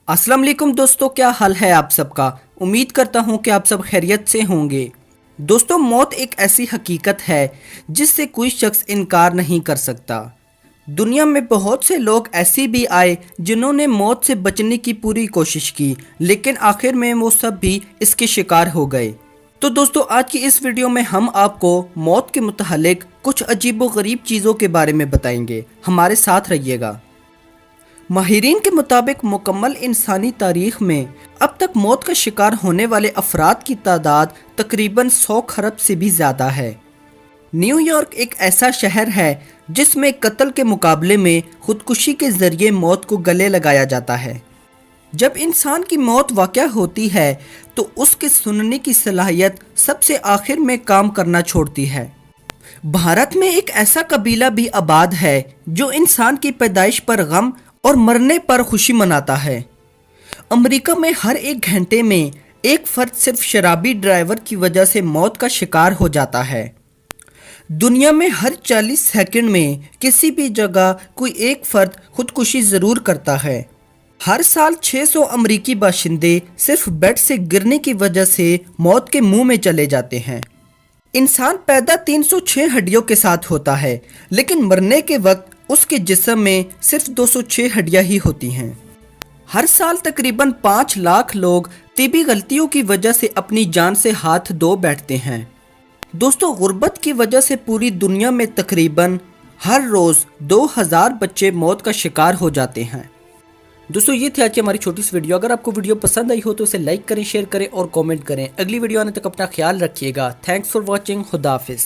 अस्सलाम वालेकुम दोस्तों, क्या हाल है आप सबका। उम्मीद करता हूँ कि आप सब खैरियत से होंगे। दोस्तों, मौत एक ऐसी हकीकत है जिससे कोई शख्स इनकार नहीं कर सकता। दुनिया में बहुत से लोग ऐसे भी आए जिन्होंने मौत से बचने की पूरी कोशिश की, लेकिन आखिर में वो सब भी इसके शिकार हो गए। तो दोस्तों, आज की इस वीडियो में हम आपको मौत के मुतालिक कुछ अजीबोगरीब चीज़ों के बारे में बताएंगे। हमारे साथ रहिएगा। माहिरीन के मुताबिक मुकम्मल इंसानी तारीख में अब तक मौत का शिकार होने वाले अफराद की तादाद तकरीबन 100 खरब से भी ज़्यादा है। न्यूयॉर्क एक ऐसा शहर है जिसमें कत्ल के मुकाबले में खुदकुशी के ज़रिए मौत को गले लगाया जाता है। जब इंसान की मौत वाक़या होती है तो उसके सुनने की सलाहियत सबसे आखिर में काम करना छोड़ती है। भारत में एक ऐसा कबीला भी आबाद है जो इंसान की पैदाइश पर गम और मरने पर खुशी मनाता है। अमेरिका में हर एक घंटे में एक फर्द सिर्फ शराबी ड्राइवर की वजह से मौत का शिकार हो जाता है। दुनिया में हर 40 सेकंड में किसी भी जगह कोई एक फर्द खुदकुशी ज़रूर करता है। हर साल 600 अमेरिकी बाशिंदे सिर्फ बेड से गिरने की वजह से मौत के मुंह में चले जाते हैं। इंसान पैदा 306 हड्डियों के साथ होता है, लेकिन मरने के वक्त उसके जिस्म में सिर्फ 206 हड्डियां ही होती हैं। हर साल तकरीबन 5 लाख लोग तिबी गलतियों की वजह से अपनी जान से हाथ धो बैठते हैं। दोस्तों, गुर्बत की वजह से पूरी दुनिया में तकरीबन हर रोज़ 2000 बच्चे मौत का शिकार हो जाते हैं। दोस्तों, ये थी आज की हमारी छोटी सी वीडियो। अगर आपको वीडियो पसंद आई हो तो इसे लाइक करें, शेयर करें और कमेंट करें। अगली वीडियो आने तक अपना ख्याल रखिएगा। Thanks for watching. खुदा हाफिज़।